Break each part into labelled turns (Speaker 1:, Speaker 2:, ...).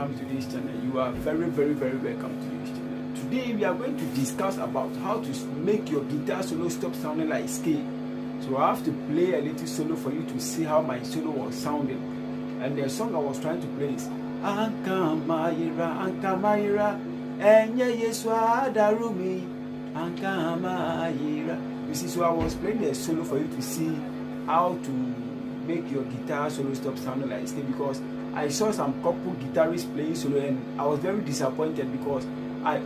Speaker 1: welcome to this channel. You are very welcome to this channel. Today we are going to discuss about how to make your guitar solo stop sounding like scale. So I have to play a little solo for you to see how my solo was sounding. And the song I was trying to play is Anka Maira, Enye Yeswa Darumi, Anka Maira. You see, so I was playing the solo for you to see how to make your guitar solo stop sounding like scale, because I saw some couple guitarists playing solo and I was very disappointed, because I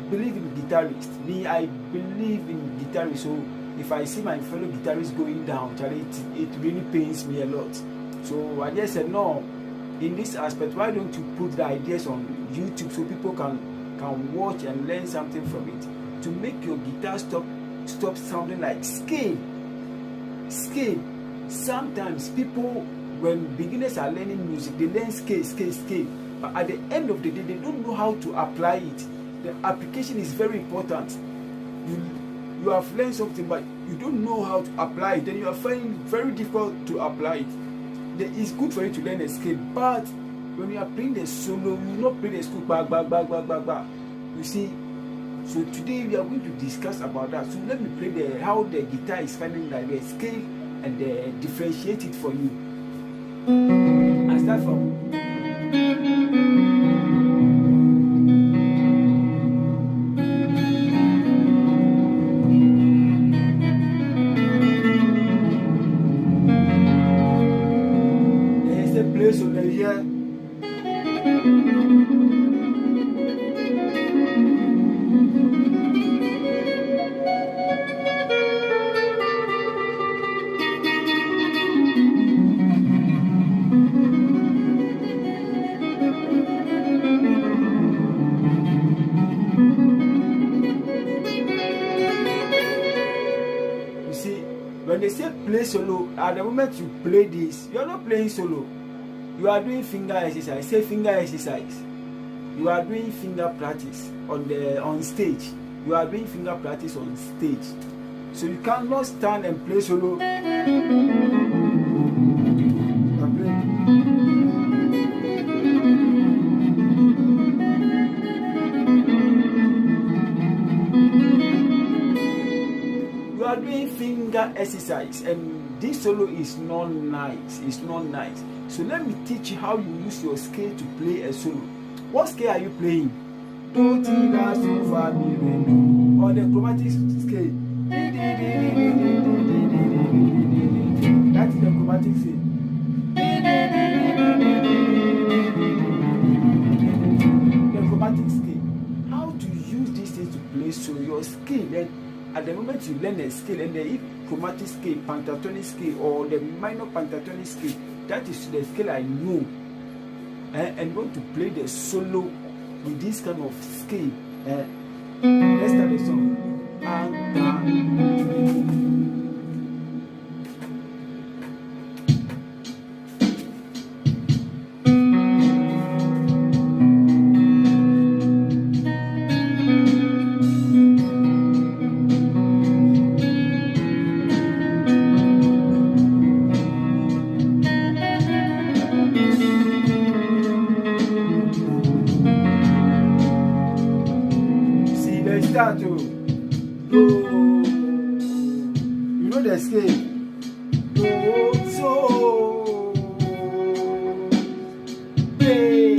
Speaker 1: believe in guitarists. I believe in guitarists. So if I see my fellow guitarists going down, it really pains me a lot. So I just said, no, in this aspect, why don't you put the ideas on YouTube so people can watch and learn something from it, to make your guitar stop sounding like scale. Sometimes people, when beginners are learning music, they learn scale, but at the end of the day, they don't know how to apply it. The application is very important. You have learned something, but you don't know how to apply it, then you are finding it very difficult to apply it. It's good for you to learn a scale, but when you are playing the solo, you will not play the scale back. You see, so today we are going to discuss about that. So let me play how the guitar is finding like a scale and differentiate it for you. I start from there's a place over here. When they say play solo, at the moment you play this, you are not playing solo. You are doing finger exercise. Say finger exercise. You are doing finger practice on stage. You are doing finger practice on stage. So you cannot stand and play solo. You are doing finger exercise, and this solo is not nice. It's not nice. So let me teach you how you use your scale to play a solo. What scale are you playing? Or the chromatic scale. That is the chromatic scale. The chromatic scale. How to use these things to play solo? Your scale, then at the moment you learn a scale, and the chromatic scale, pentatonic scale, or the minor pentatonic scale, that is the scale I know, and want to play the solo with this kind of scale. Let's start the song. Start to do, you know the scale. Do, so, play,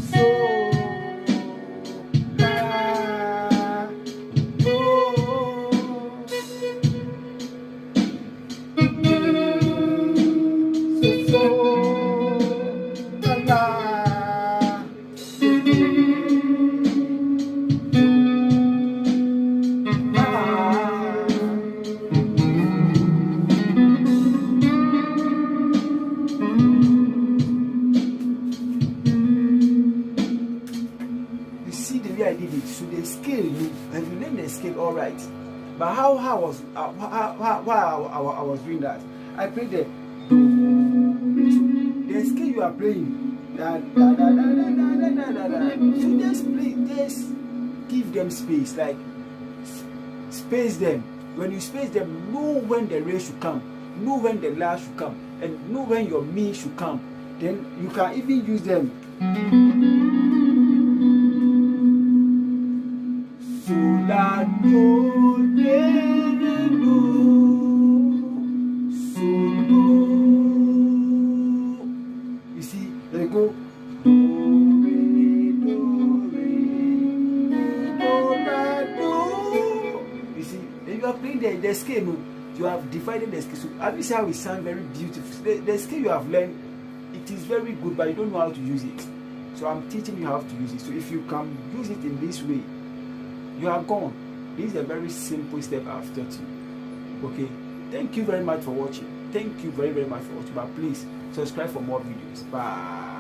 Speaker 1: so, la, do, so, la. I did it. So the scale, have you learned the scale all right? But how I was doing that? I played the scale you are playing. So just play, just give them space, like space them. When you space them, know when the race should come, know when the last should come, and know when your mi should come. Then you can even use them. So la do re do, so do. You see, there you go. Do re do re do la do. You see, then you are playing the scale. No, you have divided the scale. So have you seen how it sounds very beautiful? The scale you have learned, it is very good, but you don't know how to use it. So I'm teaching you how to use it. So if you can use it in this way, you are gone. This is a very simple step I've taught you. Okay, thank you very much for watching. Thank you very much for watching. But please subscribe for more videos. Bye.